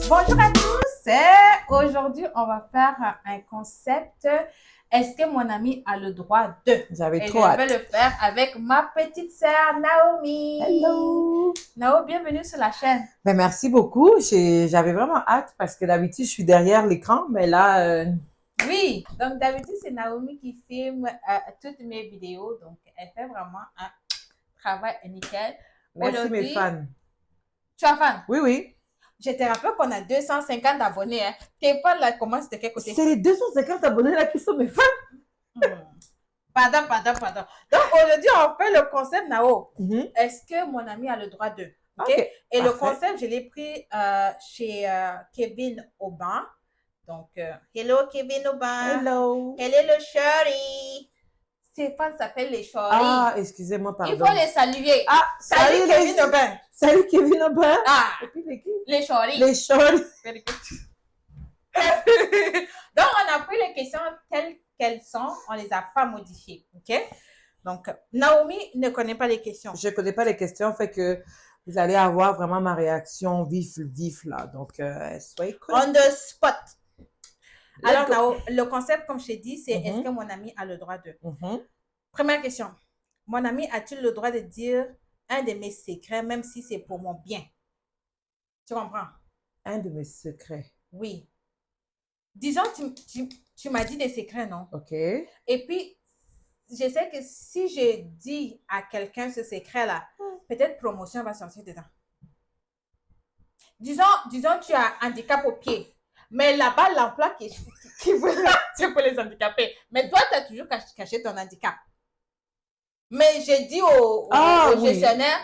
Bonjour à tous. Aujourd'hui, on va faire un concept. Est-ce que mon ami a le droit de? J'avais Et trop je hâte. vais le faire avec ma petite sœur Naomi. Hello! Nao, bienvenue sur la chaîne. Ben, merci beaucoup. J'avais vraiment hâte parce que d'habitude, je suis derrière l'écran, mais là, Oui, donc d'habitude, c'est Naomi qui filme toutes mes vidéos. Donc, elle fait vraiment un travail nickel. merci mes Aujourd'hui, fans. tu es fan? Oui, oui. Je te rappelle qu'on a 250 abonnés. Hein. Tes fans, là, commencent de quel côté? C'est les 250 abonnés là qui sont mes fans. Pardon. Donc, aujourd'hui, on fait le concept, Nao. Mhm. Est-ce que mon ami a le droit de? OK? Ok, Et le parfait. concept, je l'ai pris chez Kevin Aubin. Donc, hello Kevin Aubin. Hello! Elle est le chéri. Ses fans s'appellent les chéris. Ah, excusez-moi, Il pardon. faut les saluer. Ah, Salut Kevin Aubin. Salut Kevin Aubin. Ah, Et puis les qui? les chéris. Les shorts. Very good. Donc, on a pris les questions telles qu'elles sont. On ne les a pas modifiées. OK? Donc, Naomi ne connaît pas les questions. Je connais pas les questions, fait que vous allez avoir vraiment ma réaction vif là. Donc, soyez cool. On the spot. Let's Alors, go. Nao, le concept, comme je t'ai dit, c'est Mhm. est-ce que mon ami a le droit de? Mhm. Première question. Mon ami a-t-il le droit de dire un de mes secrets, même si c'est pour mon bien? Tu comprends? Un de mes secrets. Oui. Disons, tu m'as dit des secrets, non? OK. Et puis, je sais que si je dis à quelqu'un ce secret-là, peut-être promotion va sortir dedans. Disons, tu as handicap au pied. Mais là-bas, l'emploi qui veut, c'est pour les handicapés. Mais toi, tu as toujours caché ton handicap. Mais j'ai dit au Oui. gestionnaire,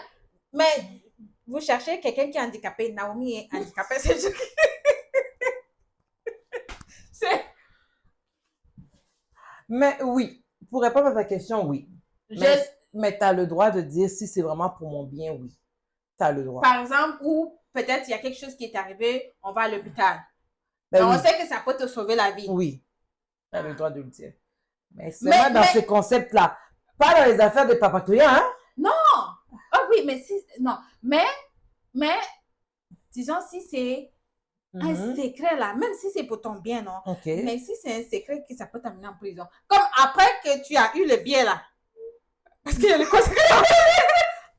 mais vous cherchez quelqu'un qui est handicapé. Naomi est handicapée. Mais oui, pour répondre à ta question, oui. Mais tu as le droit de dire si c'est vraiment pour mon bien, oui. Tu as le droit. Par exemple, ou peut-être il y a quelque chose qui est arrivé, on va à l'hôpital. Ben On oui. sait que ça peut te sauver la vie. Oui, tu as le droit de le dire. Mais c'est dans ces concepts-là. Pas dans les affaires de papatouilla, hein? Non! Ah oui, mais si. Non. Mais disons, si c'est un secret là, même si c'est pour ton bien, non? OK. Mais si c'est un secret que ça peut t'amener en prison. Comme après que tu as eu le bien là. Parce qu'il y a les conséquences.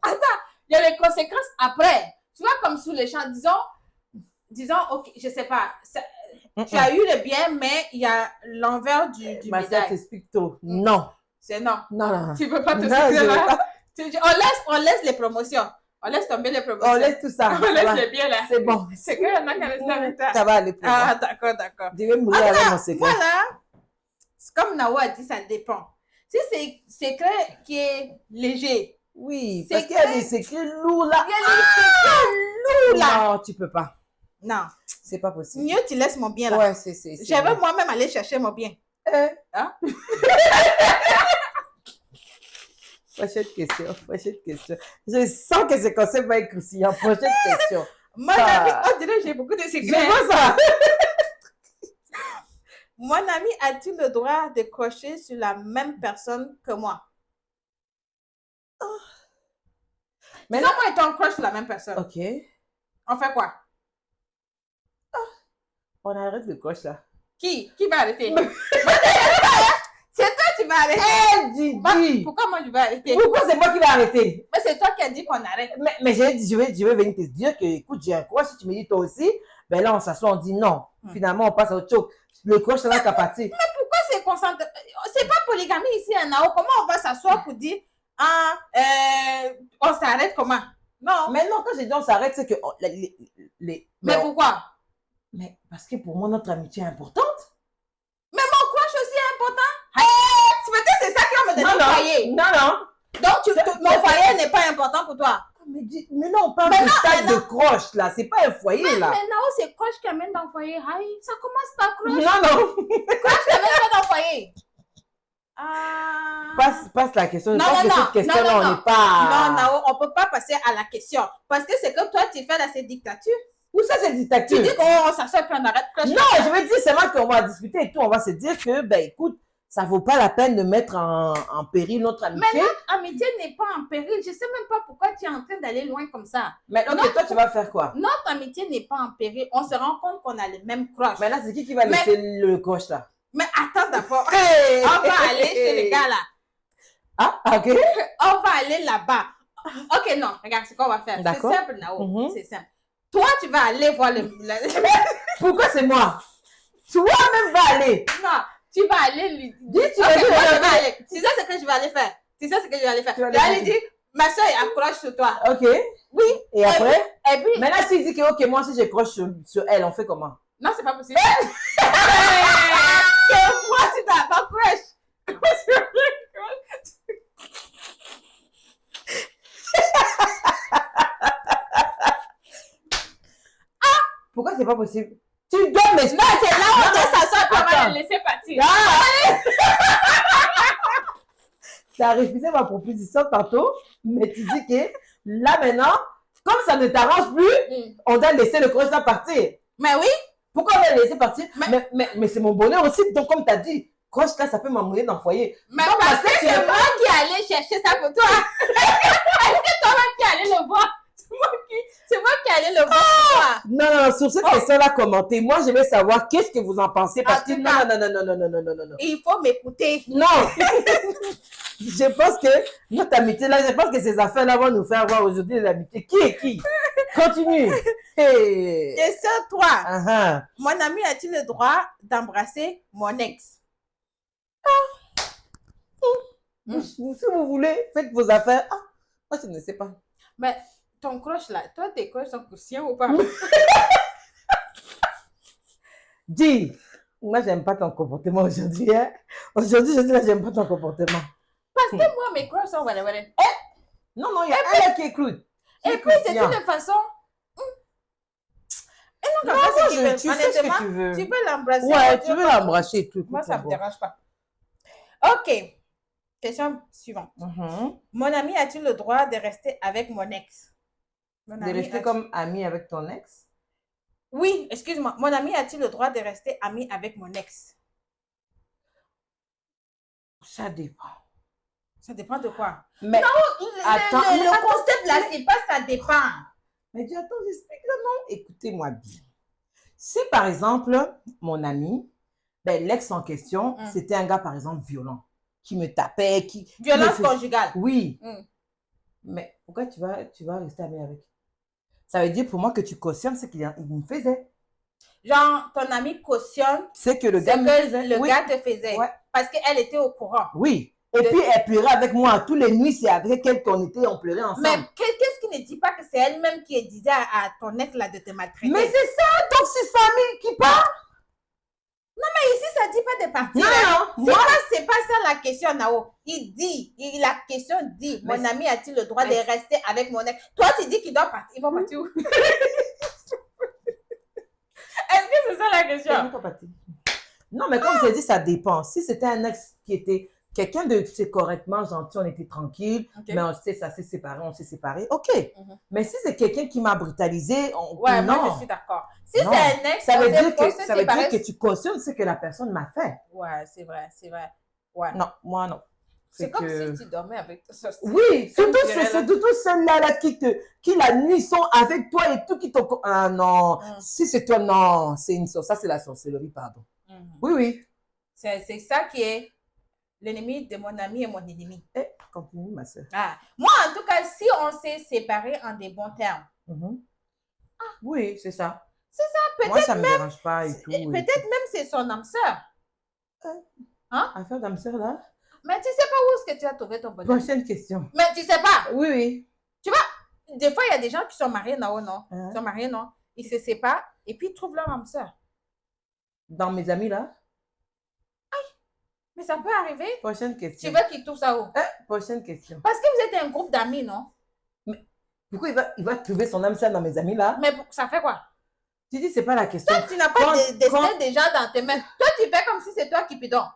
Attends, il y a les conséquences après. Tu vois, comme sous les champs, disons, ok, je sais pas. Tu as eu le bien, mais il y a l'envers du Ma soeur médaille. t'explique tout. Non. C'est non. Non. Tu peux pas te Non, citer je veux là. pas. On laisse les promotions. On laisse tomber les promotions. On laisse tout ça. On laisse les biens là. C'est bon. C'est qu'il y en a qui restent avec toi. Ça va aller pour Ah, moi. d'accord. Je vais mourir avec mon secret. Voilà. C'est comme Nao a dit, ça dépend. Si c'est secret qui est léger. Oui, parce qu'il y a des secrets lourds là. Il y a des secrets lourds là. Non, tu peux pas. Non. C'est pas possible. Mieux tu laisses mon bien là. Ouais, J'avais moi-même aller chercher mon bien. Hein? Prochaine question. Je sens que ce concept va être croustillant. Prochaine question. Mon ami, on dirait que j'ai beaucoup de secrets. Je vois ça. Mon ami a-t-il le droit de crocher sur la même personne que moi? Mais non, moi et toi, on croche sur la même personne. OK. On fait quoi? On arrête le coche là. Qui va arrêter? C'est toi qui vas arrêter. Hé, Gigi! Pourquoi moi je vais arrêter? Pourquoi c'est moi qui vais arrêter? Mais c'est toi qui as dit qu'on arrête. Mais j'ai dit, je vais venir te dire que, écoute, j'ai un coche. Si tu me dis toi aussi, ben là, on s'assoit, on dit non. Finalement, on passe à autre chose. Le coche, ça va qu'à partir. Mais pourquoi c'est concentré? C'est pas polygamie ici, hein, Nao. Comment on va s'asseoir pour dire, on s'arrête comment? Non. Mais non, quand j'ai dit on s'arrête, c'est que Mais pourquoi? Mais parce que pour moi, notre amitié est importante. Mais mon crush aussi est important. Peut-être c'est ça qui va me donner le foyer. Non. Donc, mon foyer n'est pas important pour toi. Mais non, on parle de stade de croche, là. C'est pas un foyer, là. Mais Nao, c'est crush qui amène dans le foyer. Ça commence par crush. Non. Crush qui amène pas dans le foyer. Passe la question. Je pense que cette question-là, on n'est pas... Non, on ne peut pas passer à la question. Parce que c'est comme toi, tu fais là, c'est dictature. Où ça, c'est dictature? Tu dis qu'on s'assoit et puis on arrête. Non, je veux dire, c'est moi qu'on va discuter et tout. On va se dire que, ben écoute, ça vaut pas la peine de mettre en péril notre amitié. Mais notre amitié n'est pas en péril. Je sais même pas pourquoi tu es en train d'aller loin comme ça. Mais ok, toi, tu vas faire quoi? Notre amitié n'est pas en péril. On se rend compte qu'on a les mêmes crushs. Maintenant, c'est qui va laisser le coche là? Mais attends d'abord. Hey! On va aller chez le gars là. Ah, ok. On va aller là-bas. Ok, non, regarde ce qu'on va faire. C'est D'accord. simple, Nao. Mhm. C'est simple. Toi, tu vas aller voir le. Pourquoi c'est moi? Toi-même va aller. Non, tu vas aller lui Dis, tu Ok, vas dire, moi, je vais regarde. aller. Tu sais ce que je vais aller faire? Tu sais ce que je vais aller faire? Tu vas Je vais aller aller dire, ma soeur accroche sur toi. Ok. Oui. Et après? Et puis, Maintenant, s'il dit que, ok, moi, si j'accroche sur elle, on fait comment? non, c'est pas possible. C'est moi, tu t'as pas crush. Pourquoi c'est pas possible? Tu dois m'expliquer. Non, c'est là où on doit s'asseoir pour Attends. le laisser partir. Ah! Tu as refusé ma proposition tantôt, mais tu dis que là maintenant, comme ça ne t'arrange plus, Mm. on doit laisser le croche là partir. Mais oui, Pourquoi on va le laisser partir? Mais- Mais c'est mon bonheur aussi. Donc, comme tu as dit, croche là, ça peut m'amener dans le foyer. mais Donc, parce que tu c'est n'es moi qui allais chercher ça pour toi. Est-ce que toi-même qui allais le voir? C'est moi qui allais le voir pour toi. Non, sur cette question-là, commentez. Moi, je veux savoir qu'est-ce que vous en pensez. Parce En que tout non, cas- non. Il faut m'écouter. Non! Je pense que notre amitié là, je pense que ces affaires-là vont nous faire voir aujourd'hui les amitiés. Qui est qui? Continue. Hey. Question 3. Ah, Mon ami a-t-il le droit d'embrasser mon ex? Si vous voulez, faites vos affaires. Ah, moi, je ne sais pas. Mais ton crush là, toi tes crushs sont conscients ou pas? Dis, moi, j'aime pas ton comportement aujourd'hui. Hein? Aujourd'hui, je dis là, j'aime pas ton comportement. Parce que moi mes crushs sont voilà. Non, il y a un là qui écoute. Et puis de toute façon. Et non, Non, comme ça, moi, c'est qu'il veut. tu fais ce que Honnêtement, tu veux. tu peux l'embrasser. Ouais, tu veux l'embrasser et tout. Moi, écoute, ça c'est me bon. dérange pas. Ok. Question suivante. Mhm. Mon ami a-t-il le droit de rester avec mon ex? Mon De ami rester a-t-il- comme ami avec ton ex? Oui, excuse-moi. Mon ami a-t-il le droit de rester ami avec mon ex? Ça dépend. Ça dépend de quoi? Mais attends, mais le attends, concept là, c'est pas ça dépend. mais dis, attends, j'explique là, non? Écoutez-moi bien. Si par exemple, mon ami, ben, l'ex en question, Mm. c'était un gars, par exemple, violent, qui me tapait, qui me Violence fais- conjugale. Oui, Mm. mais pourquoi tu vas rester ami avec? Ça veut dire pour moi que tu cautionnes ce qu'il me faisait. Genre, ton ami cautionne C'est que le ce gars me que faisait. le Oui. gars te faisait. Ouais. Parce qu'elle était au courant. Oui. Et puis, elle pleurait avec moi. Tous les nuits, c'est avec elle qu'on était, on pleurait ensemble. Mais qu'est-ce qui ne dit pas que c'est elle-même qui disait à ton ex là de te maltraiter? Mais c'est ça, donc c'est famille qui parle. Mais ici, ça dit pas de partir. Non, hein. non, moi, C'est pas ça la question, Nao. La question dit, Mais mon ami a-t-il le droit de mais- rester avec mon ex? Toi, tu dis qu'il doit partir. Il va partir où? Est-ce que c'est ça la c'est question? même pas parti. Non, mais comme je t'ai dit, ça dépend. Si c'était un ex qui était quelqu'un de c'est correctement gentil, on était tranquille, Ok. mais on sait, ça s'est séparé, on s'est séparé, ok. Mhm. Mais si c'est quelqu'un qui m'a brutalisé, Ouais, non. moi, je suis d'accord. Si Non. c'est un ex, Ça veut on dire s'est- on que, s'est ça veut séparés. dire que tu cautionnes ce que la personne m'a fait. Ouais, c'est vrai, c'est vrai. Ouais. Non, moi non. C'est comme que- si tu dormais avec ta soeur. Oui, Comme surtout je dirais, là. surtout celles-là qui la nuit sont avec toi et tout qui te... Ah non, Mm. si c'est toi, non, c'est une ça c'est la sorcellerie, pardon. Mhm. Oui, oui. C'est ça qui est l'ennemi de mon ami et mon ennemi. Eh, continue, ma soeur. Ah. Moi, en tout cas, si on s'est séparés en des bons termes, Oui, c'est ça. peut-être Moi, ça me dérange pas et tout. et peut-être même c'est son âme sœur. tout. Hein? Affaire d'âme sœur, là. Mais tu sais pas où est-ce que tu as trouvé ton bonheur. Prochaine question. Mais tu sais pas. Oui, oui. Des fois, il y a des gens qui sont mariés, non? Hein? Ils sont mariés, non? Ils se séparent et puis ils trouvent leur âme sœur. Dans mes amis, là. Mais ça peut arriver. Prochaine Tu question. veux qu'ils trouvent ça où? Prochaine question. Parce que vous êtes un groupe d'amis, non? Pourquoi il va trouver son âme sœur dans mes amis, là? Mais ça fait quoi? Tu dis, c'est pas la question. Toi, tu n'as pas Quand- destiné quand- des gens dans tes mains. Toi, tu fais comme si c'est toi qui pidonne.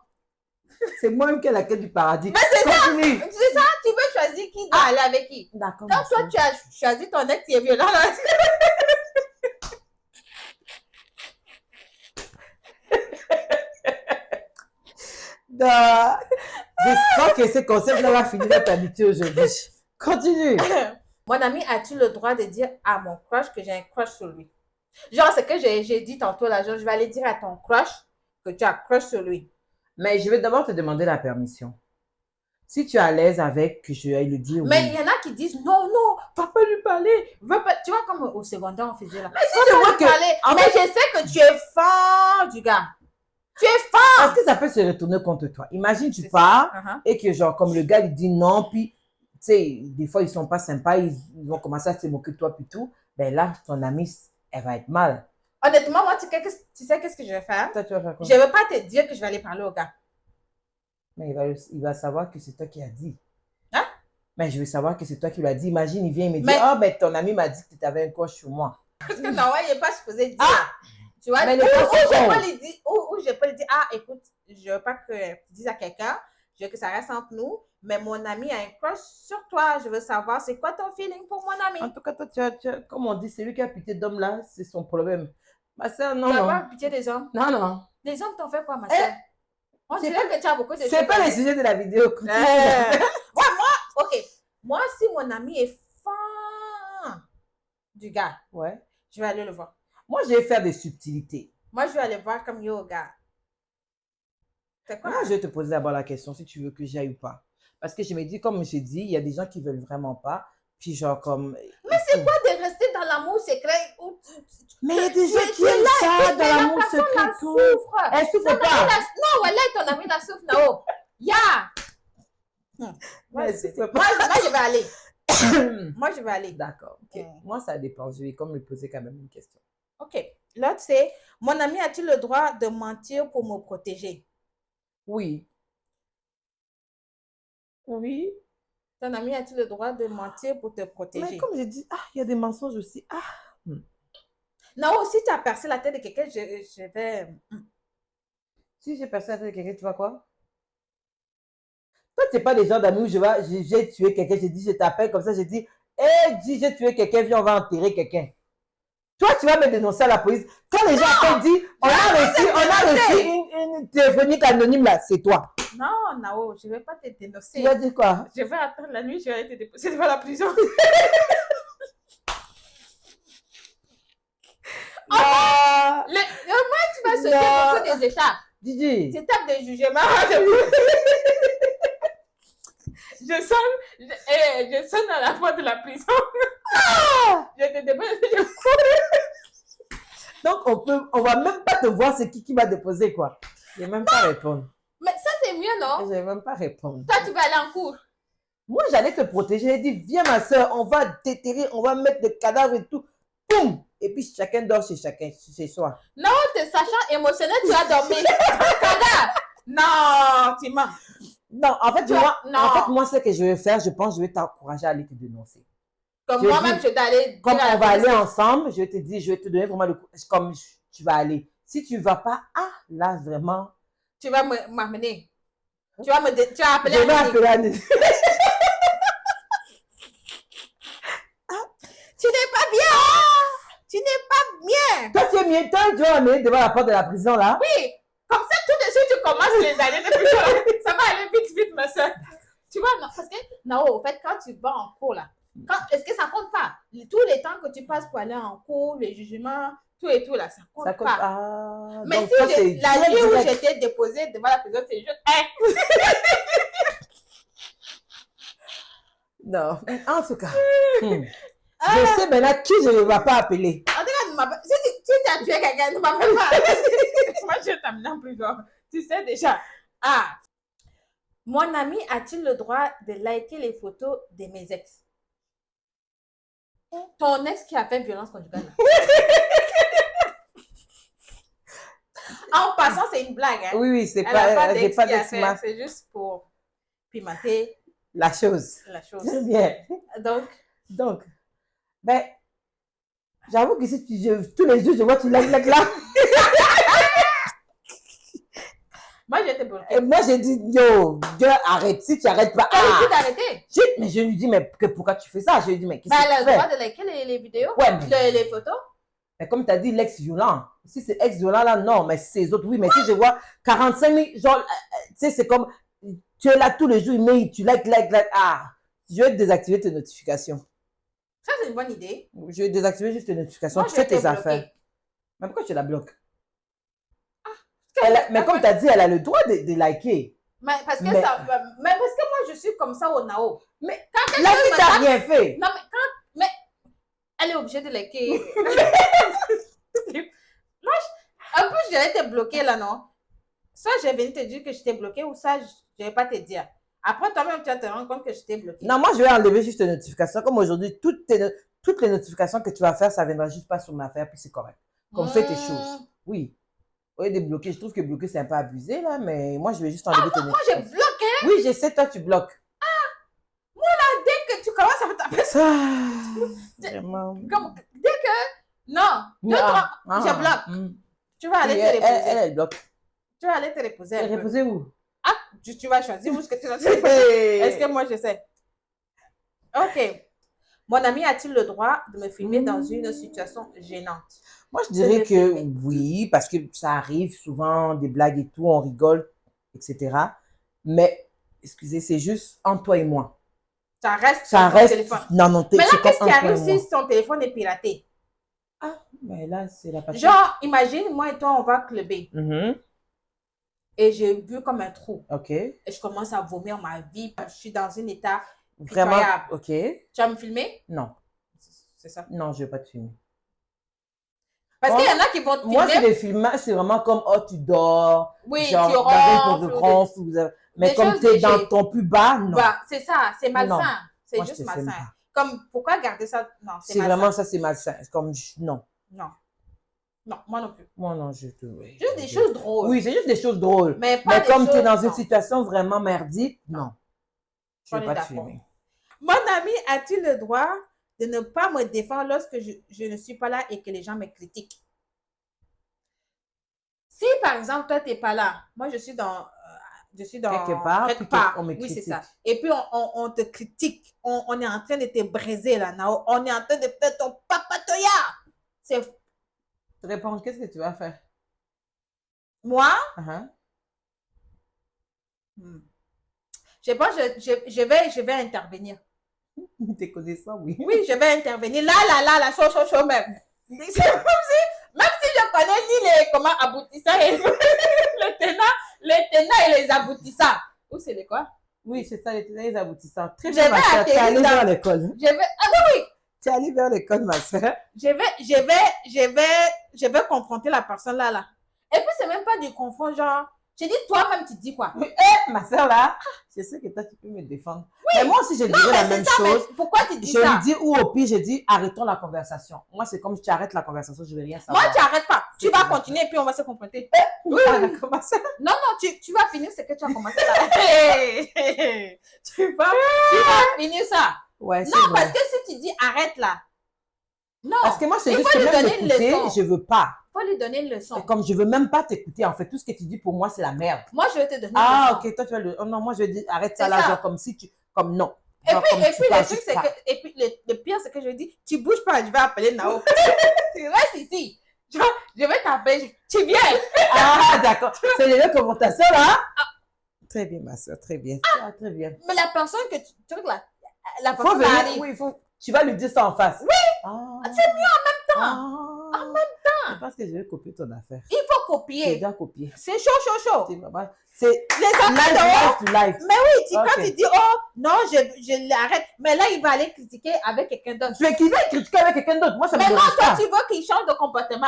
C'est moi-même qui ai la quête du paradis. Mais c'est ça! Continue. C'est ça, tu veux choisir qui doit aller avec qui. D'accord. Quand toi, tu as choisi ton ex qui est violent, là, Je sens que ce concept-là va finir d'être habitué aujourd'hui. Continue. Mon ami a-t-il le droit de dire à mon crush que j'ai un crush sur lui? Genre, c'est que j'ai dit tantôt là, genre, je vais aller dire à ton crush que tu as un crush sur lui. Mais je vais d'abord te demander la permission. Si tu es à l'aise avec, que je aille le dire, Mais oui. il y en a qui disent non, non, va pas lui parler. Va pas... Tu vois, comme au secondaire, on faisait là. Mais si je vois que... Mais je sais que tu es fort du gars. Tu es fort. Parce que ça peut se retourner contre toi. Imagine, tu pars et que genre, comme le gars, il dit non, puis, tu sais, des fois, ils sont pas sympas, ils vont commencer à se moquer de toi, puis tout. Ben là, ton amie, elle va être mal. Honnêtement, moi, tu sais qu'est-ce que je vais faire? Toi, tu vas faire quoi? Je ne veux pas te dire que je vais aller parler au gars. Mais il va savoir que c'est toi qui as dit. Hein? Mais je veux savoir que c'est toi qui lui as dit. Imagine, il vient et me dit, oh, ben ton ami m'a dit que tu avais un crush sur moi. Parce que non, il n'est pas supposé dire. Tu vois, mais ou je peux lui dire, ah, écoute, je veux pas que tu dises à quelqu'un, je veux que ça reste entre nous, mais mon ami a un crush sur toi. Je veux savoir, c'est quoi ton feeling pour mon ami? En tout cas, toi, comme on dit, c'est lui qui a pitié d'homme là, c'est son problème. Ma soeur, non, tu non. Tu n'as pas pitié des hommes? Non, non. Les hommes t'ont fait quoi, ma soeur? On dirait que tu as beaucoup de choses. C'est pas le sujet de la vidéo. Ouais, ok. Moi, si mon ami est fan du gars, ouais, je vais aller le voir. Moi, je vais faire des subtilités. Moi, je vais aller voir comme yo, gars. C'est quoi? Moi, je vais te poser d'abord la question si tu veux que j'aille ou pas. Parce que je me dis, comme j'ai dit, il y a des gens qui veulent vraiment pas. Puis genre comme... Mais c'est quoi de rester dans l'amour secret? Mais il y a des gens qui aiment ça, dans l'amour secret. Elle souffre pas. Non, voilà, ton ami la souffre, Nao. Ya! Moi, je vais aller. Moi, je vais aller. D'accord. Okay. Moi, ça dépend. Je vais comme me poser quand même une question. Ok. L'autre, c'est, mon ami a-t-il le droit de mentir pour me protéger? Oui. Oui. Ton ami a-t-il le droit de mentir pour te protéger? Mais comme j'ai dit, il y a des mensonges aussi. Non, si tu as percé la tête de quelqu'un, je vais... Si j'ai percé la tête de quelqu'un, tu vois quoi? Toi, tu n'es pas des gens d'amis où j'ai tué quelqu'un, j'ai dit, je t'appelle comme ça, j'ai dit, dis, j'ai tué quelqu'un, viens, on va enterrer quelqu'un. Toi, tu vas me dénoncer à la police. Quand les gens appellent, disent, on a reçu une téléphonique anonyme là, c'est toi. Non, Nao, je ne vais pas te dénoncer. Tu vas dire quoi? Je vais attendre la nuit, je vais aller te déposer devant la prison. Moi, tu vas sauter beaucoup des étapes. Didi. Des étapes de jugement. Je sonne à la porte de la prison. Je te dépose. Donc, on va même pas te voir c'est qui va déposer quoi. Je vais même pas répondre. Mais ça, c'est mieux, non? Je vais même pas répondre. Toi, tu vas aller en cours. Moi, j'allais te protéger. J'ai dit, viens ma soeur, on va déterrer, on va mettre des cadavres et tout. Boum! Et puis chacun dort chez soi. Non, te sachant émotionnel, tu vas dormir. Non, tu mens. Non, en fait, moi, ce que je vais faire, je pense que je vais t'encourager à aller te dénoncer. Comme moi-même, je vais aller. Comme on va aller ensemble, je vais te dire, je vais te donner vraiment comme tu vas aller. Si tu ne vas pas, là, vraiment. Tu vas m'amener. Tu vas appeler. Je vais appeler Annie. Tu n'es pas bien. Tu n'es pas bien. Toi, tu es bien. Toi, tu vas m'amener devant la porte de la prison, là. Oui. Comme ça, tout de suite, tu commences les années de prison. Ça va aller vite, ma soeur. Tu vois, non, parce que, non, en fait, quand tu vas en cours, là, est-ce que ça compte pas? Tous les temps que tu passes pour aller en cours, les jugements, tout et tout, là, ça compte pas. Mais donc, si la nuit où j'étais déposée devant la prison, c'est juste, Non, en tout cas. Je sais maintenant qui je ne vais pas appeler. En tout cas, si tu as tué quelqu'un, ne m'appelle pas. Moi, je vais t'amener en prison. Tu sais déjà. Mon ami a-t-il le droit de liker les photos de mes ex? Ton ex qui a fait violence conjugale. En passant, c'est une blague. Hein? Oui, c'est pas d'ex. C'est juste pour pimenter la chose. Très bien. Donc, ben, j'avoue que si tous les jours, je vois tu like là. Moi, j'ai été bloquée. Et moi, j'ai dit, yo, Dieu, arrête. Si tu n'arrêtes pas. Tu d'arrêter. Mais je lui dis, mais pourquoi tu fais ça? Je lui dis, mais qu'est-ce que tu fais? Elle a le droit de liker les vidéos? Ouais, les photos? Mais comme tu as dit, l'ex-violent. Si c'est ex-violent, là, non. Mais si c'est les autres, oui. Mais si je vois 45 000, genre, tu sais, c'est comme, tu es là tous les jours, mais tu like. Ah, je vais désactiver tes notifications. Ça, c'est une bonne idée. Je vais désactiver juste tes notifications. Moi, Tu je vais fais tes te bloquer. affaires. Mais pourquoi tu la bloques? Que- Mais comme tu as dit, elle a le droit de liker. Mais parce que Mais- ça, mais parce que moi, je suis comme ça au Nao. Mais Quand quelque la chose fille me t'a tape- rien fait. Non, mais elle est obligée de liker. Moi, en plus, j'allais te bloquer là, non? Soit j'ai venu te dire que je t'ai bloqué ou ça, je ne vais pas te dire. Après, toi-même, tu vas te rendre compte que je t'ai bloqué. Non, moi, je vais enlever juste tes notifications. Comme aujourd'hui, toutes les notifications que tu vas faire, ça ne viendra juste pas sur ma affaire, puis c'est correct. Comme fais tes choses. Oui. Au lieu de bloquer, je trouve que bloquer, c'est un peu abusé, là, mais moi, je vais juste enlever tes Moi, j'ai notifications. bloqué. Oui, je sais, toi, tu bloques. Dès que tu commences à me taper ça, Vraiment. dès que. Non, deux, trois, je bloque. Tu vas aller Oui, te reposer. elle bloque. Tu vas aller te reposer. Elle un peu. reposer où? Ah, tu vas choisir où est-ce que tu vas te reposer. Est-ce que moi, je sais? Ok. Mon ami a-t-il le droit de me filmer dans une situation gênante? Moi, je dirais me que filmer. oui, parce que ça arrive souvent, des blagues et tout, on rigole, etc. Mais, excusez, c'est juste entre toi et moi. Ça reste Ça sur ton reste téléphone. dans mon Mais téléphone. là, qu'est-ce qui arrive si ton téléphone est piraté? Ah, mais là, c'est la partie. Genre, imagine, moi et toi, on va clubber. Mhm. Et j'ai bu comme un trou. Ok. Et je commence à vomir ma vie. Je suis dans un état Vraiment. pitoyable. Ok. Tu vas me filmer? Non. C'est ça. Non, je vais pas te filmer. Parce Oh, qu'il y en a qui vont te Moi, c'est filmer. des filmages, c'est vraiment comme, oh, tu dors. Oui, genre, tu dans un ronfles. de ronfle, mais des comme choses tu es dans légères. ton plus bas, non. Bah, c'est ça, c'est malsain. Non. C'est Moi, je juste te filme malsain. pas. Comme, pourquoi garder ça? Non, c'est C'est malsain. vraiment ça, c'est malsain. C'est comme, non. Non. Non, moi non plus. Moi, non, je te. Oui, Juste des choses drôles. Oui, c'est juste des choses drôles. Mais pas Mais des comme tu es choses- dans une non. situation vraiment merdique, non. Je On ne est vais pas te d'accord. filmer. Mon ami a-t-il le droit de ne pas me défendre lorsque je ne suis pas là et que les gens me critiquent? Si, par exemple, toi, tu n'es pas là, moi, je suis dans Quelque part, puis on me Oui, c'est critique. ça. Et puis, on te critique. On est en train de te briser, là. Nao. On est en train de faire ton papatoya. C'est Te répondre, qu'est-ce que tu vas faire? moi. Uh-huh. Je sais pas, je vais intervenir. T'es connaissant, oui. Oui, je vais intervenir. Là, chaud, même. C'est même si je connais ni les comment aboutissants et les tenants et les aboutissants. Ou c'est les quoi? Oui, c'est ça, les aboutissants. Très Je bien, vais ma soeur. Tu es atterrir allée dans- vers l'école. Je vais, ah oui, Tu es allée vers l'école, ma soeur. je vais confronter la personne là. Et puis, c'est même pas du confront, genre, je dis toi-même, tu dis quoi? Ma soeur, là, je sais que toi, tu peux me défendre. Mais moi aussi, je dirais Non, la mais même c'est ça, mais chose. pourquoi tu dis Je ça? lui dis, ou au pire, je dis, arrêtons la conversation. Moi, c'est comme si tu arrêtes la conversation, je ne vais rien savoir. Moi, tu n'arrêtes pas. Tu C'est vas ça. continuer et puis on va se confronter. Ah, d'accord, ma soeur. Non, tu vas finir ce que tu as commencé là. tu vas finir ça. Ouais, c'est Non, vrai. parce que si tu dis arrête là. Non, Parce que moi, c'est il juste faut que lui même donner une l'écouter, leçon. je veux pas. Il faut lui donner une leçon. Et comme je veux même pas t'écouter, en fait, tout ce que tu dis pour moi, c'est la merde. Moi, je vais te donner Ah, une leçon. ok, toi, tu vas le. Oh non, moi, je vais dire, arrête ça C'est là, ça. genre comme si tu. Comme non. Et Genre, puis, comme et tu puis le parles truc, juste c'est pas. que, et puis le pire, c'est que je dis, tu bouges pas, je vais appeler Nao. Tu restes ici. Genre, je vais t'appeler. Tu viens. Ah, d'accord. C'est les commentations là. Très bien, ma soeur, très bien. Ah, très bien. Mais la personne que tu vois là, la Faut personne venir, arrive. oui, tu vas lui dire ça en face. Oui. Ah, C'est mieux en même temps. ah. En même temps. Je pense que je vais copier ton affaire. Il faut Je copier. dois copier. C'est chaud. C'est vraiment- c'est Les enfants live, dehors. live to live. Mais oui, Ok. quand tu dis, oh, non, je l'arrête. Mais là, il va aller critiquer avec quelqu'un d'autre. Tu es qui va critiquer avec quelqu'un d'autre? Moi, ça me Mais non, dérange toi, pas. tu veux qu'il change de comportement.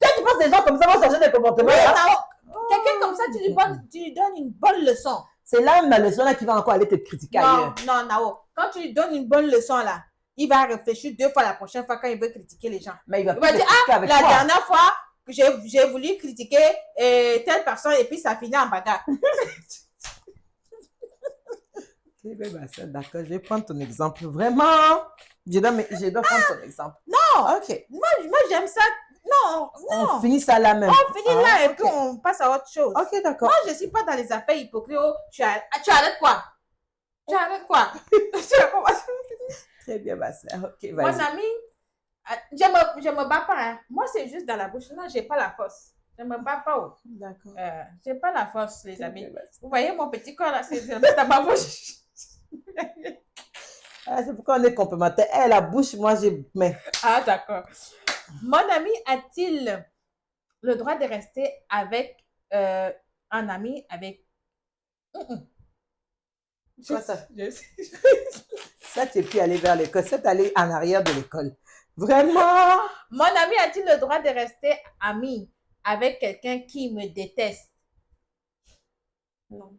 Toi, tu penses que les gens comme ça vont changer de comportement? Oui, là? Nao, quelqu'un comme ça, tu lui donnes une bonne leçon. C'est là ma leçon là qui va encore aller te critiquer ailleurs. Non, Nao. Quand tu lui donnes une bonne leçon, là, il va réfléchir 2 fois la prochaine fois quand il veut critiquer les gens. Mais il va Il plus va te dire, critiquer avec la toi. dernière fois, j'ai voulu critiquer telle personne et puis ça finit en bagarre. Eh bien, ma soeur, d'accord, je vais prendre ton exemple. Vraiment, je dois prendre ton exemple. Non, Ok. moi j'aime ça. Non. On finit ça là même. On finit là et ok. puis on passe à autre chose. Ok, d'accord. Moi, je ne suis pas dans les affaires hypocrites. Oh, tu arrêtes quoi? Tu arrêtes quoi? Tu as commencé. Très bien, ma soeur. Ok, Mon vas-y. ami Je me bats pas. Hein. Moi, c'est juste dans la bouche. Non, j'ai pas la force. Je me bats pas. Oh. D'accord. J'ai pas la force, les amis. Vous voyez mon petit corps là, c'est dans ma bouche. Ah, c'est pourquoi on est complémentaires. Elle, la bouche, moi, j'ai. Mais. Ah, d'accord. Mon ami a-t-il le droit de rester avec un ami avec. Quoi ça? Ça, tu es plus allé vers l'école. C'est allé en arrière de l'école. Vraiment? Mon ami a-t-il le droit de rester ami avec quelqu'un qui me déteste? Non.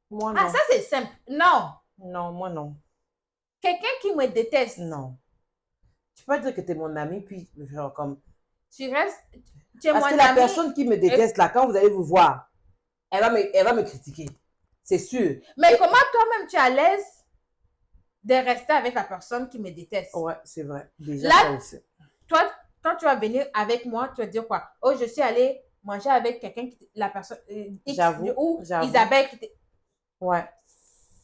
Moi, Ah, non. ça, c'est simple. Non. Non, moi, non. Quelqu'un qui me déteste. Non. Tu peux pas dire que tu es mon ami, puis genre comme. Tu restes. Tu es Parce mon que la ami. personne qui me déteste, là, quand vous allez vous voir, elle va me critiquer. C'est sûr. Mais comment toi-même tu es à l'aise de rester avec la personne qui me déteste? Ouais, c'est vrai. Déjà, Là, ça aussi. toi, quand tu vas venir avec moi, tu vas dire quoi? Oh, je suis allée manger avec quelqu'un qui la personne X J'avoue, ou j'avoue. Isabelle qui Ouais.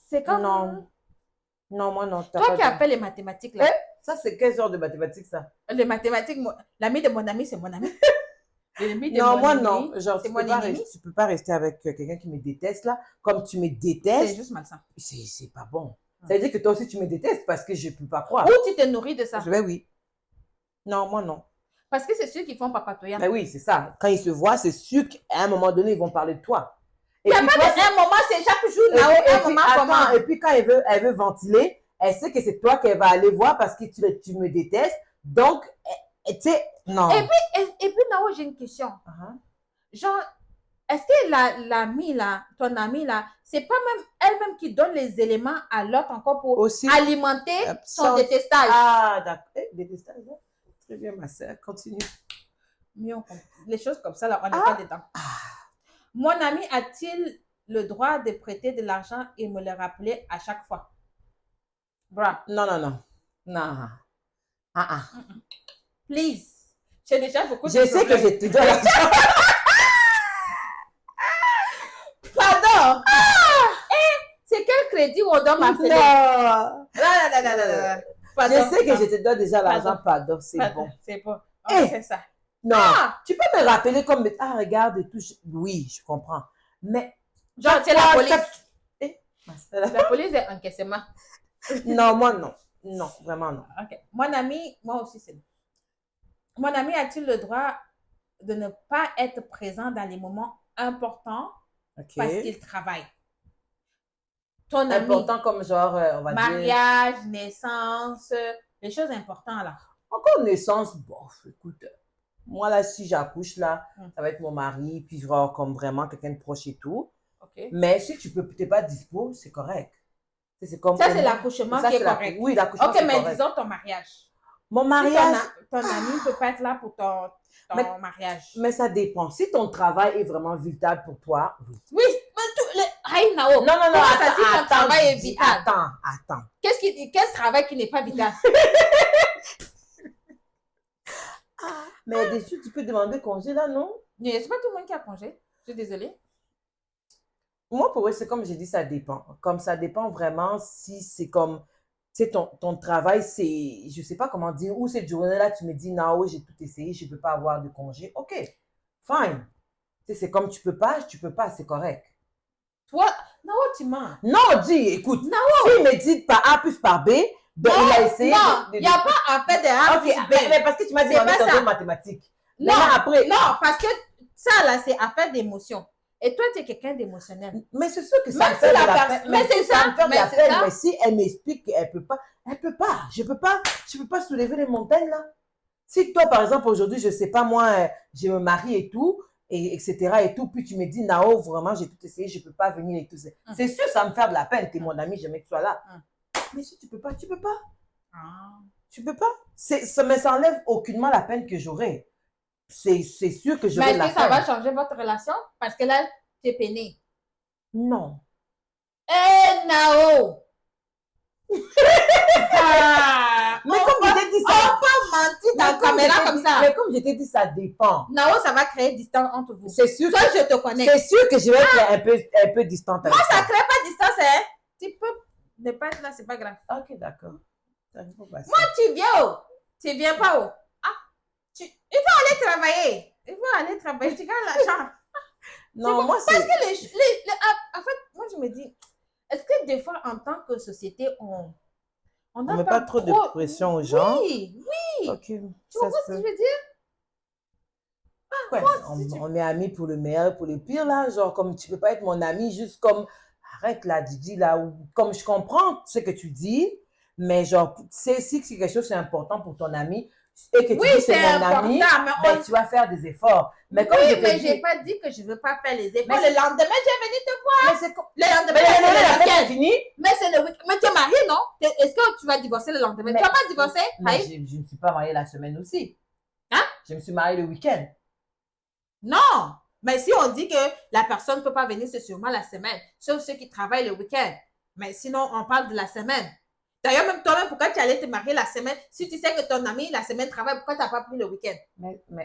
c'est comme Non. Non, moi, non. toi qui as fait les mathématiques là. Ça, c'est quel genre de mathématiques, ça? Les mathématiques, l'ami de mon ami, c'est mon ami. L'ennemi de Non, mon moi, ennemi, non. Genre, c'est tu mon peux pas ennemi. rester, tu peux pas rester avec quelqu'un qui me déteste, là. Comme tu me C'est détestes, juste malsain. c'est pas bon. Ça veut dire que toi aussi, tu me détestes parce que je peux pas croire. Ou tu te nourris de ça. Ben oui. Non, moi, non. Parce que c'est ceux qui font papatoya. Ben oui, c'est ça. Quand ils se voient, c'est sûr qu'à un moment donné, ils vont parler de toi. Il n'y a pas un moment, c'est chaque jour là-haut, un moment comment. Et puis quand elle veut ventiler, elle sait que c'est toi qu'elle va aller voir parce que tu me détestes. Donc, tu sais, non. Et puis Nao, j'ai une question. Genre, est-ce que l'amie là, ton amie là, c'est pas même elle-même qui donne les éléments à l'autre encore pour Aussi, alimenter son détestage? Ah, d'accord. Détestage, hein? Très bien, ma soeur. Continue. Mieux, les choses comme ça, là, on n'est pas dedans. Mon ami a-t-il le droit de prêter de l'argent et me le rappeler à chaque fois? Bra. Non, non, non. Non. Please. J'ai déjà beaucoup de Je sais que je te dois l'argent. Pardon. C'est quel crédit on donne ma fille? Non. Pardon, Je sais que je te dois déjà l'argent, pardon, c'est bon. C'est bon. Eh, C'est ça. Non, tu peux me rappeler comme, regarde et tout. Oui, je comprends. Mais, genre, c'est la police. La police est encaissement. Non, moi, non. Non, vraiment non. Ok. Mon ami, moi aussi, c'est bon. Mon ami a-t-il le droit de ne pas être présent dans les moments importants parce qu'il travaille? Ton ami. Important comme genre, on va dire. Mariage, naissance, les choses importantes là. Encore naissance, bon, écoute, moi là, si j'accouche là, ça va être mon mari, puis genre comme vraiment quelqu'un de proche et tout. Okay. Mais si tu peux, t'es pas dispo, c'est correct. C'est comme ça, c'est l'accouchement qui est correct. Oui, l'accouchement. Ok, mais disons ton mariage. Mon mariage. Si ton ami ne peut pas être là pour ton mariage. Mais ça dépend. Si ton travail est vraiment vital pour toi, oui. Oui, mais non, attends, ton travail est vital. Attends. Quel travail qui n'est pas vital? Mais des choses, tu peux demander congé là, non? C'est pas tout le monde qui a congé. Je suis désolée. Moi, pour eux, c'est comme j'ai dit, ça dépend. Comme ça dépend vraiment si c'est comme, tu sais, ton travail, c'est, je sais pas comment dire, ou cette journée-là, tu me dis, non, j'ai tout essayé, je peux pas avoir de congé. OK, fine. Tu sais, c'est comme tu peux pas, c'est correct. Toi, non, tu mens. Non, dis, écoute, s'il me dit par A plus par B, ben il a essayé. Non, il n'y a pas en fait de A plus B. Mais parce que tu m'as dit en mathématiques. Non, après. Non, parce que ça, là, c'est affaire d'émotion. Et toi, tu es quelqu'un d'émotionnel. Mais c'est sûr que ça me fait de la peine. Mais c'est ça. Mais si elle m'explique qu'elle peut pas, elle peut pas. Je peux pas soulever les montagnes, là. Si toi, par exemple, aujourd'hui, je sais pas, moi, je me marie et tout, et etc. et tout, puis tu me dis, Nao, vraiment, j'ai tout essayé, je peux pas venir et tout. C'est sûr, ça me fait de la peine. Tu es mon ami, j'aimerais que tu sois là. Mais si tu peux pas, tu peux pas. Tu peux pas. Mais ça enlève aucunement la peine que j'aurais. C'est sûr que je vais la Mais est-ce que ça va changer votre relation? Parce que là, tu es peiné. Non. Nao! Mais comme je t'ai dit ça. On peut mentir dans la caméra comme ça. Mais comme je t'ai dit, ça dépend. Nao, ça va créer distance entre vous. C'est sûr. Toi, je te connais. C'est sûr que je vais être un peu distante. Moi, ça ne crée pas distance, hein. Tu peux ne pas être là, c'est pas grave. Ok, d'accord. Moi, tu viens. Tu viens pas où? Ah, il faut aller travailler. Il faut aller travailler. Tu gagnes l'argent. Non, moi, Parce c'est... que en fait, moi, je me dis, est-ce que des fois, en tant que société, on On n'a met pas pas trop de trop... pression aux gens. Oui, oui. Ok, Tu ça comprends se ce que je peut. veux dire? Ouais, Moi, si tu... on est amis pour le meilleur et pour le pire, là. Genre, comme tu peux pas être mon ami, juste comme, arrête là, Didi, là. Ou, comme je comprends ce que tu dis, mais genre, si c'est quelque chose qui est important pour ton ami et que tu Oui, dis c'est c'est mon important, ami, mais ben, tu vas faire des efforts. Mais comme je Oui, te mais dis, j'ai pas dit que je veux pas faire les efforts. Mais Le lendemain, j'ai venu te voir. mais c'est Le lendemain, mais c'est la le fête est week-end. finie. Mais c'est le week-end. Mais tu es marié, non? Est-ce que tu vas divorcer le lendemain? Mais- Tu vas pas divorcer? Mais Aïe. je ne suis pas mariée la semaine aussi. Hein? Je me suis mariée le week-end. Non. Mais si on dit que la personne ne peut pas venir, c'est sûrement la semaine. Sauf ceux qui travaillent le week-end. Mais sinon, on parle de la semaine. D'ailleurs, même toi-même, pourquoi tu allais te marier la semaine? Si tu sais que ton ami, la semaine, travaille, pourquoi tu n'as pas pris le week-end?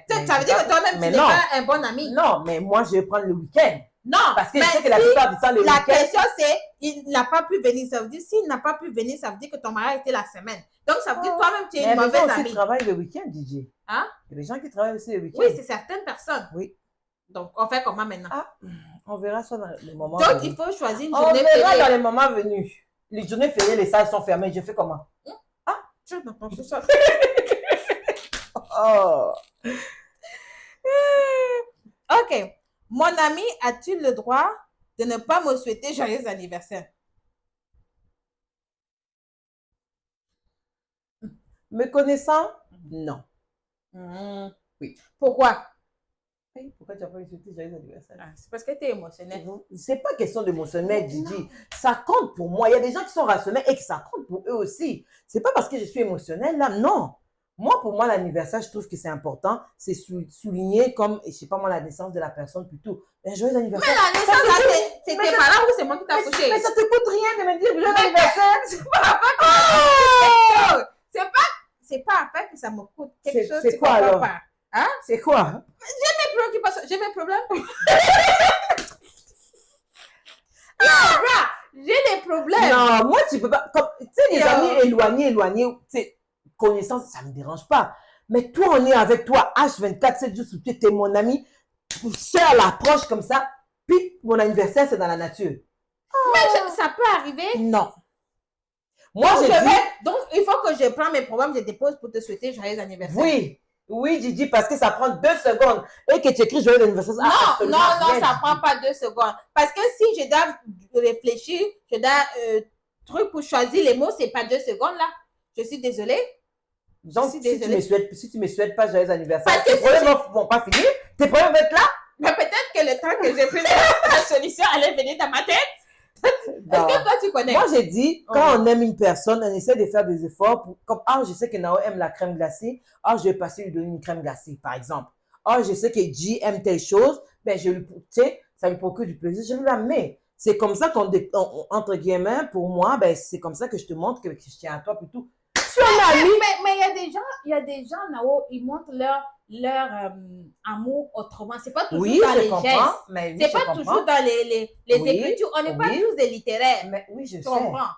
Ça veut dire que toi-même, tu n'es pas un bon ami. Non, mais moi, je vais prendre le week-end. Non, Parce que mais je sais que la plupart du temps, le la week-end... question, c'est il n'a pas pu venir. Ça veut dire, s'il n'a pas pu venir, ça veut dire que ton mariage était la semaine. Donc, ça veut dire toi-même, tu es Mais une il y a des gens mauvaise aussi amie. qui travaillent le week-end, DJ. Hein? Il y a des gens qui travaillent aussi le week-end. Oui, c'est certaines personnes. Oui. Donc, on fait comment maintenant? Ah, on verra ça dans les moments Donc, venus. il faut choisir une On journée verra fériée. dans les moments venus. Les journées fériées, les salles sont fermées. Je fais comment? Ah, tu n'as pas fait ça. Oh. OK. Mon ami a-t-il le droit de ne pas me souhaiter joyeux anniversaire? Me connaissant? Non. Oui. Pourquoi? Hey, pourquoi tu n'as pas eu souhaité joyeux anniversaire? Ah, c'est parce que tu es émotionnel. C'est pas question d'émotionnel, Gigi. Ça compte pour moi. Il y a des gens qui sont rationnels et que ça compte pour eux aussi. C'est pas parce que je suis émotionnelle, là, non. Moi, pour moi, l'anniversaire, je trouve que c'est important. C'est souligner comme, je sais pas moi, la naissance de la personne plutôt. Un joyeux anniversaire. Mais la naissance, là, c'est tes parents ou c'est moi qui t'ai accouché? Mais ça te coûte rien de me dire joyeux anniversaire. C'est pas après que ça me coûte quelque chose. C'est quoi alors? Pas. Hein? C'est quoi? J'ai mes problèmes. J'ai des problèmes. Non, moi, tu peux pas. Tu sais, les amis éloignés, tu sais, connaissance, ça me dérange pas. Mais toi, on est avec toi H24, 7 jours sur pied, t'es mon ami, soeur l'approche comme ça, puis mon anniversaire, c'est dans la nature. Mais ça peut arriver. Non. Moi, Donc, j'ai dit. donc, il faut que je prenne mes problèmes, je dépose pour te souhaiter joyeux anniversaire. Oui, Gigi, parce que ça prend 2 secondes et que tu écris joyeux anniversaire. Non, ça prend pas 2 secondes. Parce que si je dois réfléchir, je dois truc pour choisir les mots, c'est pas 2 secondes là. Je suis désolée. Donc, si tu me souhaites pas joyeux anniversaire, parce que tes problèmes vont pas finir, tes problèmes vont être là. Mais peut-être que le temps que j'ai pris la solution allait venir dans ma tête. Est-ce que toi, tu connais? Moi, j'ai dit, quand on aime une personne, on essaie de faire des efforts. Comme, je sais que Nao aime la crème glacée. Je vais passer lui donner une crème glacée, par exemple. Je sais que G aime telle chose. Ben, tu sais, ça lui procure du plaisir. Je lui la mets. C'est comme ça entre guillemets, pour moi, ben, c'est comme ça que je te montre que je tiens à toi plutôt. Mais il y a des gens, Nao, ils montrent leur amour autrement. C'est pas toujours dans les gestes. C'est pas toujours dans les écritures. On n'est pas tous des littéraires. Mais oui, je sais. Comprends.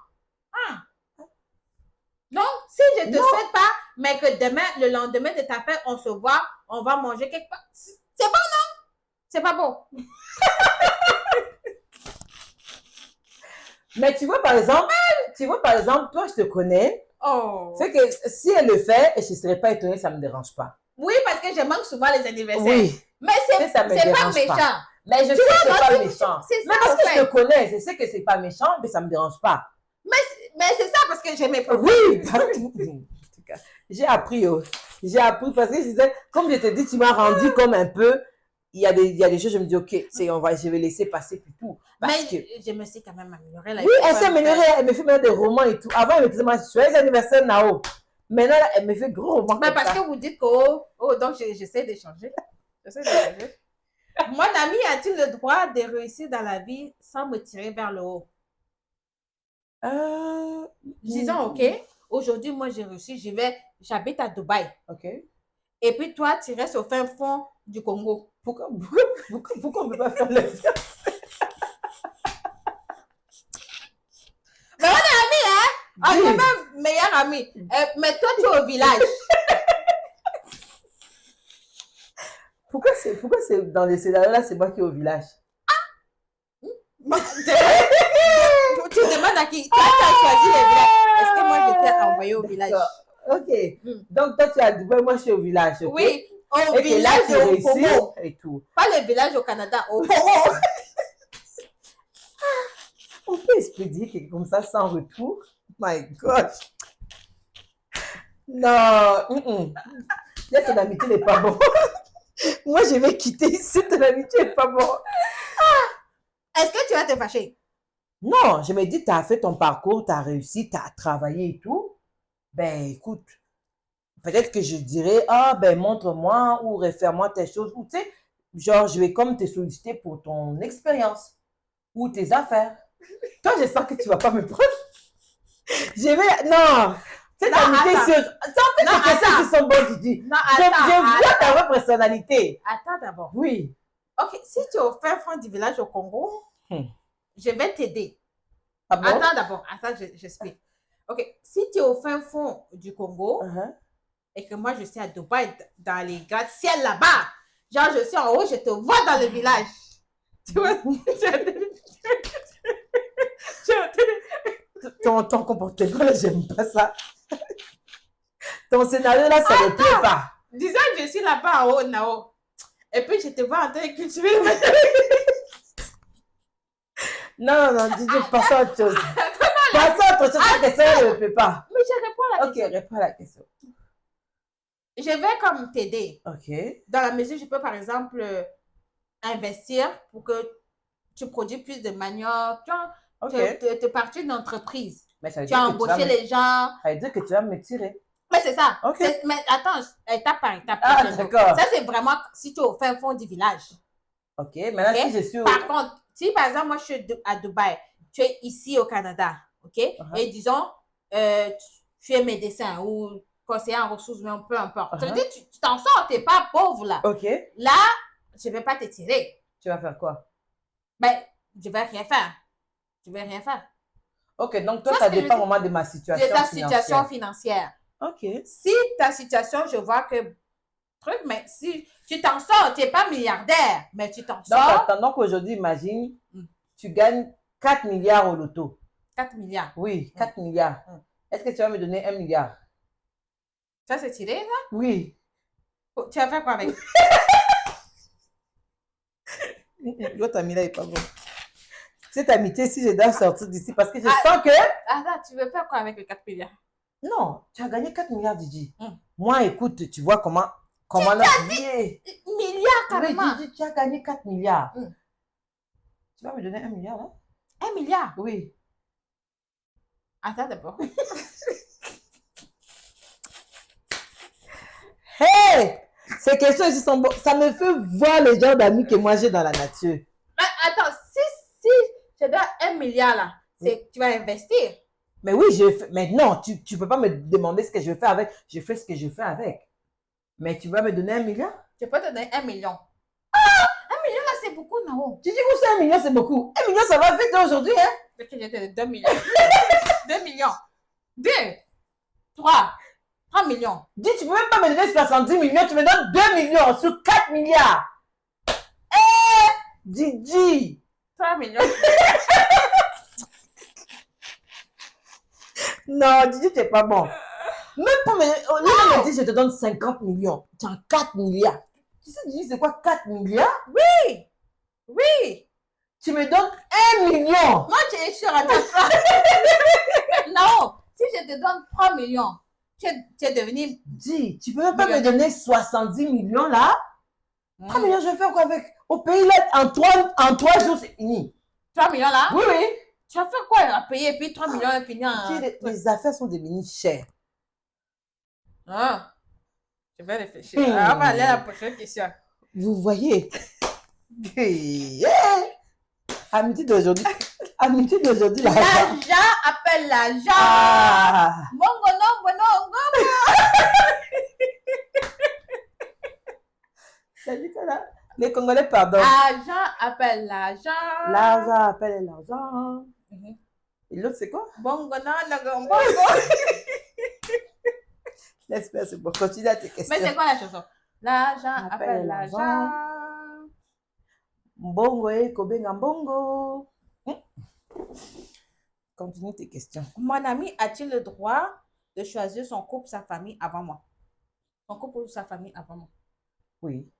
Donc, si je te souhaite pas, mais que demain, le lendemain de ta fête, on se voit, on va manger quelque part. C'est bon, non? C'est pas bon. Mais tu vois, par exemple, toi, je te connais. Oh. C'est que si elle le fait, et je ne serais pas étonnée, ça ne me dérange pas. Oui, parce que je manque souvent les anniversaires. Oui. Mais c'est pas méchant. Mais je sais que c'est pas méchant. Mais parce que je te connais, je sais que c'est pas méchant, mais ça ne me dérange pas. Mais c'est ça parce que j'ai mes problèmes. Oui. J'ai appris parce que je disais, comme je te dis, tu m'as rendu comme un peu. Il y a des choses, je me dis, ok, je vais laisser passer puis tout. Mais je me suis quand même améliorée. Là, oui, elle s'est améliorée, elle me fait même des romans et tout. Avant, elle me disait, joyeux anniversaire, Nao. Maintenant, là, elle me fait gros romans. Mais parce que vous dites que, donc j'essaie d'échanger. Mon ami a-t-il le droit de réussir dans la vie sans me tirer vers le haut? Disons, ok, aujourd'hui, moi, j'ai réussi, j'habite à Dubaï. Ok. Et puis, toi, tu restes au fin fond du Congo. Pourquoi on ne peut pas faire le faire? Mais on est amis, hein? On est même meilleurs amis. Mais toi, tu es au village. Pourquoi c'est dans les scénarios-là, c'est moi qui est au village? Bon, tu demandes à qui? Toi, tu as choisi les villages. Est-ce que moi, je t'ai envoyé au village? D'accord. Ok. Hmm. Donc, toi, tu es à Dubaï, moi, je suis au village. Ok? Oui, au Et que là, village tu au réussis Congo. et tout. Pas le village au Canada, au Congo. On peut expédier quelque comme ça sans retour? My gosh. Non. Là, ton amitié n'est pas bon. Moi, je vais quitter ici. Ton amitié n'est pas bon. Est-ce que tu vas te fâcher? Non, je me dis, tu as fait ton parcours, tu as réussi, tu as travaillé et tout. Ben, écoute, peut-être que je dirais, ah, ben, montre-moi ou réfère-moi tes choses. Ou, tu sais, genre, je vais comme te solliciter pour ton expérience ou tes affaires. Toi, j'espère que tu vas pas me prendre. Je vais, non. Cette Non, amitié, attends. c'est Non, que questions attends. qui sont bonnes, tu dis. Non, Je attends. vois ta vraie personnalité. Attends d'abord. Oui. Ok, si tu es au fin fond du village au Congo, je vais t'aider. Ah bon? Attends d'abord. Attends, j'explique. Ok, si tu es au fin fond du Congo et que moi je suis à Dubaï, dans les gratte-ciel là-bas, genre je suis en haut, je te vois dans le village. Tu vois? Ton comportement, là, j'aime pas ça. Ton scénario, là, ça me plaît pas. Disons que je suis là-bas en haut, là-haut. Et puis je te vois en train de cultiver le matin. Non, non, dis, passons à autre chose. Passons à autre chose, cette question, elle ne me plaît pas. Mais je réponds à la question. Ok, réponds à la question. Je vais comme t'aider. Ok. Dans la mesure, je peux par exemple investir pour que tu produis plus de manioc. Tu vois, Ok. te partir d'une entreprise. Mais ça veut Tu as dire que tu vas embauché me... les gens. Ça veut dire que tu vas me tirer. Mais c'est ça. Ok. Mais attends, étape par étape. Ah, d'accord. Ça, c'est vraiment si tu es au fin fond du village. Ok, maintenant, Ok? si je suis au... Par contre, si par exemple, moi, je suis à Dubaï, tu es ici au Canada, ok? Et disons, tu es médecin ou conseiller en ressources, mais peu importe. Ça veut dire, tu t'en sors, tu n'es pas pauvre là. Ok. Là, je ne vais pas te tirer. Tu vas faire quoi? Ben, je ne vais rien faire. Je ne vais rien faire. Ok, donc toi, Tu vois ça ce que je dépend veux dire? vraiment de ma situation De ta financière. situation financière. Ok. Si ta situation, je vois que truc, mais si tu t'en sors, tu n'es pas milliardaire, mais tu t'en Donc, sors. attendons qu'aujourd'hui, imagine, tu gagnes 4 milliards au loto. 4 milliards. Oui, 4 milliards. Est-ce que tu vas me donner 1 milliard? Ça, c'est tiré, ça? Oui. Tu vas faire quoi avec? L'autre ami là est pas bon. Cette amitié, si je dois sortir d'ici, parce que je sens que... Attends, tu veux faire quoi avec les 4 milliards? Non, tu as gagné 4 milliards, Didi. Moi, écoute, tu vois comment notre vie... Milliards, carrément. Oui, Didi, tu as gagné 4 milliards. Tu vas me donner 1 milliard, là? 1 milliard? Oui. Attends d'abord. Hey! Ces questions ici sont bonnes. Ça me fait voir le genre d'amis que moi j'ai dans la nature. Mais attends, si je donne 1 milliard là, tu vas investir. Mais oui, mais non, tu ne peux pas me demander ce que je vais faire avec. Je fais ce que je fais avec. Mais tu vas me donner 1 milliard? Je peux te donner 1 million. Ah! 1 million là, c'est beaucoup, non? Tu dis que c'est 1 million, c'est beaucoup. 1 million, ça va vite aujourd'hui, hein? Je te donne 2 millions. 2 millions. 2. 3 millions. Dis, tu ne peux même pas me donner 70 millions, tu me donnes 2 millions sur 4 milliards. Eh! Didi! 3 millions. Non, Didi, tu n'es pas bon. Même pas me dit, je te donne 50 millions. Tu as 4 milliards. Tu sais, Didi, c'est quoi 4 milliards? Oui! Oui! Tu me donnes 1 million. Moi, je suis à ta place. Non, si je te donne 3 millions, tu es devenu... Dis, tu peux même pas me donner 70 millions là? 3 millions, je vais faire quoi avec? Au pays là, en 3 jours, c'est fini. 3 millions là? Oui, oui. Tu vas faire quoi à payer et puis 3 millions est fini en... Les affaires sont devenues chères. Ah, je vais réfléchir. On va aller à la prochaine question. Vous voyez? Amitié d'aujourd'hui. Amitié d'aujourd'hui, l'argent. L'argent appelle l'argent. Ah. Bongo non, bongo. Ça dit ça là? Les Congolais, pardon. Argent appelle l'argent. L'argent appelle l'argent. Et l'autre, c'est quoi? Bongo non, bongo. Laisse faire, c'est bon. Continue à tes questions. Mais c'est quoi la chanson? L'argent Appelle appelle l'argent. l'argent. Mbongo et Kobenga Mbongo. Continue tes questions. Mon ami a-t-il le droit de choisir son couple, sa famille avant moi? Son couple ou sa famille avant moi? Oui.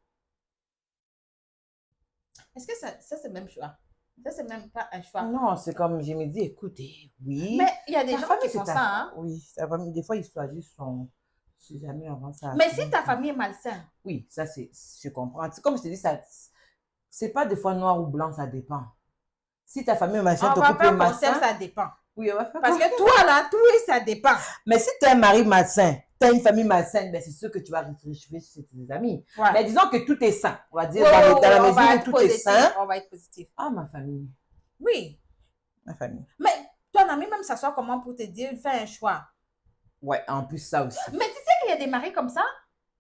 Est-ce que ça c'est même choix? Ça, c'est même pas un choix. Non, c'est comme je me dis, écoutez, oui. Mais il y a des Ta gens famille, qui font c'est ça, hein? Oui, sa famille, des fois, ils choisissent ses amis avant ça. Mais si ta famille est malsaine, Oui, ça, je comprends. C'est comme je te dis, ça, c'est pas des fois noir ou blanc, ça dépend. Si ta famille est malsaine, on ton va couple est faire concept, malsain. ça dépend. Oui, on va faire Parce que toi, là, tout, ça dépend. Mais si tu as un mari malsain, tu as une famille malsaine, ben c'est sûr que tu vas réfléchir chez tes amis. Ouais. Mais disons que tout est sain. On va dire, Ouais, dans la on va mesure où être tout positif, est sain. on va être positif. Ah, ma famille. Oui. Ma famille. Mais ton ami même s'assoit comment pour te dire, fais un choix. Ouais, en plus, ça aussi. Mais tu sais qu'il y a des maris comme ça?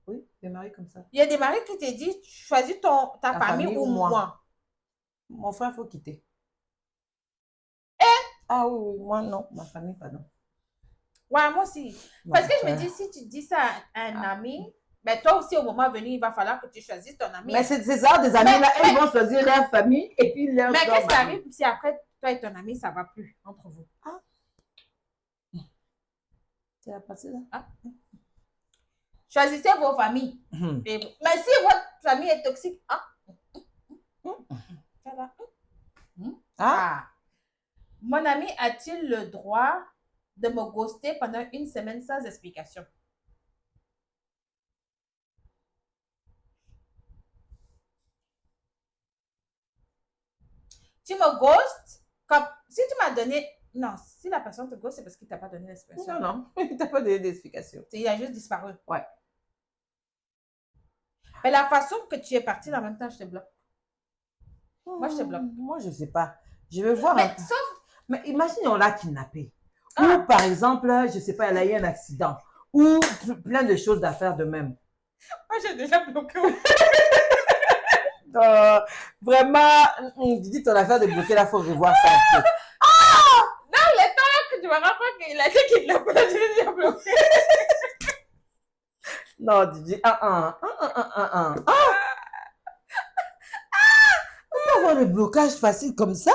Oui, des maris comme ça. Il y a des maris qui te disent, choisis ta famille ou moi. Mon frère, il faut quitter. Ah oui, oui, moi non, ma famille, pardon. Ouais, moi aussi. Parce que je me dis, si tu dis ça à un ami, ben toi aussi, au moment venu, il va falloir que tu choisisses ton ami. Mais c'est ça, des amis là, ils vont choisir leur famille et puis leur. Mais qu'est-ce qui arrive si après, toi et ton ami, ça ne va plus entre vous? Ah. C'est la partie là. Ah. Choisissez vos familles. Mais si votre famille est toxique, ça va. Ah. Mon ami a-t-il le droit de me ghoster pendant une semaine sans explication? Tu me ghostes, comme si tu m'as donné. Non, si la personne te ghost, c'est parce qu'il ne t'a pas donné l'explication. Non, il t'a pas donné d'explication. Il a juste disparu. Ouais. Mais la façon que tu es parti, en même temps, je te bloque. Moi, je te bloque. Moi, je sais pas. Je vais voir. Mais sauf. Mais imagine, on l'a kidnappé. Ou par exemple, je sais pas, elle a eu un accident. Ou plein de choses à faire de même. Moi, j'ai déjà bloqué. Vraiment, dis ton affaire de bloquer, là, il faut revoir ça un peu. Non, le temps que tu me rappelles qu'il a dit qu'il l'a pas déjà bloqué. Non, Didi, On peut avoir le blocage facile comme ça?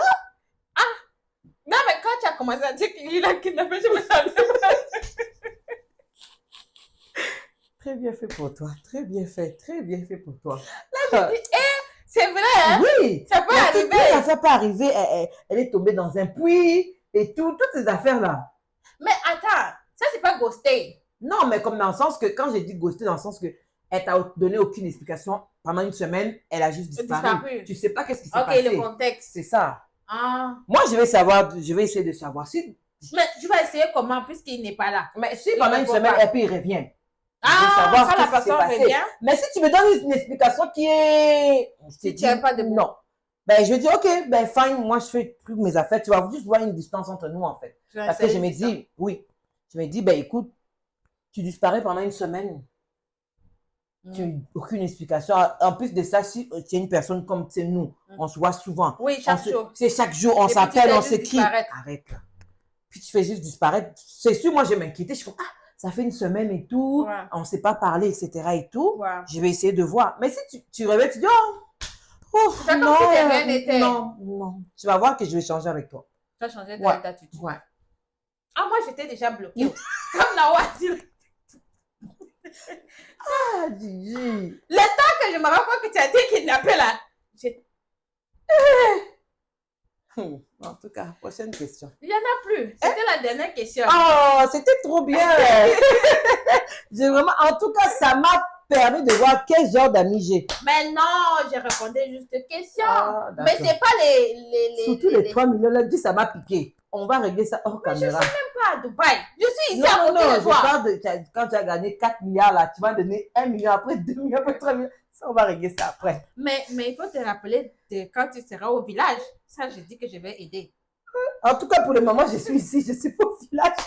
Non, mais quand tu as commencé à dire qu'il a kidnappé, je me sentais mal. Très bien fait pour toi, très bien fait pour toi. Là, je dis, c'est vrai, hein? Oui, ça peut arriver. Ça peut arriver, elle est tombée dans un puits et toutes ces affaires-là. Mais attends, ça, c'est pas ghosté. Non, mais comme dans le sens que, quand j'ai dit ghosté, dans le sens que elle t'a donné aucune explication pendant une semaine, elle a juste disparu. Tu sais pas qu'est-ce qui s'est passé. Ok, le contexte. C'est ça. Ah. Moi, je vais essayer de savoir si. Mais tu vas essayer comment, puisqu'il n'est pas là. Mais si pendant une semaine, et puis il revient. Savoir quand la personne revient. Mais si tu me donnes une explication qui est. Si tu n'aimes pas de mots. Non. Ben, je vais dire, ok, ben, fine, moi, je fais plus mes affaires. Tu vas juste voir une distance entre nous, en fait. Parce que je me dis, oui. Je me dis, ben, écoute, tu disparais pendant une semaine. Aucune explication. En plus de ça, si tu es une personne comme nous, on se voit souvent. Oui, chaque jour. C'est chaque jour, on s'appelle, on s'écrit. Arrête là. Puis tu fais juste disparaître. C'est sûr, moi, je m'inquiétais. Je suis comme, ça fait une semaine et tout. Ouais. On ne s'est pas parlé, etc. et tout. Ouais. Je vais essayer de voir. Mais si tu réveilles, tu dis, non, non. Tu vas voir que je vais changer avec toi. Tu vas changer d'attitude. Ouais. Ah, moi, j'étais déjà bloquée. Comme Nawa dit. Gigi. Le temps que je me rappelle que tu as été kidnappée là. En tout cas, prochaine question. Il n'y en a plus. C'était la dernière question. Oh, c'était trop bien. J'ai vraiment, en tout cas, ça m'a permis de voir quel genre d'amis j'ai. Mais non, j'ai répondu juste aux questions. Mais c'est pas les surtout les 3 millions là, ça m'a piqué. On va régler ça hors caméra. Je ne suis même pas à Dubaï. Je suis ici à côté de toi. Je parle de quand tu as gagné 4 milliards là, tu vas donner 1 million, après 2 millions, après 3 millions. Ça, on va régler ça après. Mais il faut te rappeler de quand tu seras au village. Ça, je dis que je vais aider. En tout cas, pour le moment, je suis ici. Je suis pas au village.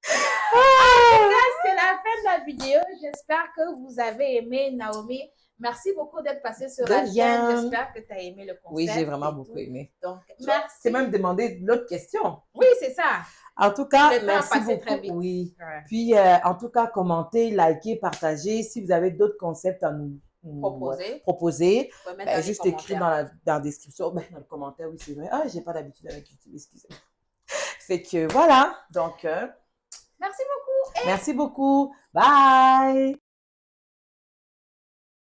C'est la fin de la vidéo. J'espère que vous avez aimé, Naomi. Merci beaucoup d'être passé sur la chaîne. J'espère que tu as aimé le concept. Oui, j'ai vraiment beaucoup aimé. Donc, merci. C'est même demandé l'autre question. Oui, c'est ça. En tout cas, Le temps a merci passé beaucoup. très vite. Oui. Ouais. Puis, en tout cas, commentez, likez, partagez. Si vous avez d'autres concepts à nous proposer, Vous pouvez mettre dans les juste écrire commentaires. dans la description, dans le commentaire, oui, c'est vrai. Ah, j'ai pas d'habitude avec YouTube, excusez-moi. Fait que voilà. Donc, Merci beaucoup. merci beaucoup. Bye!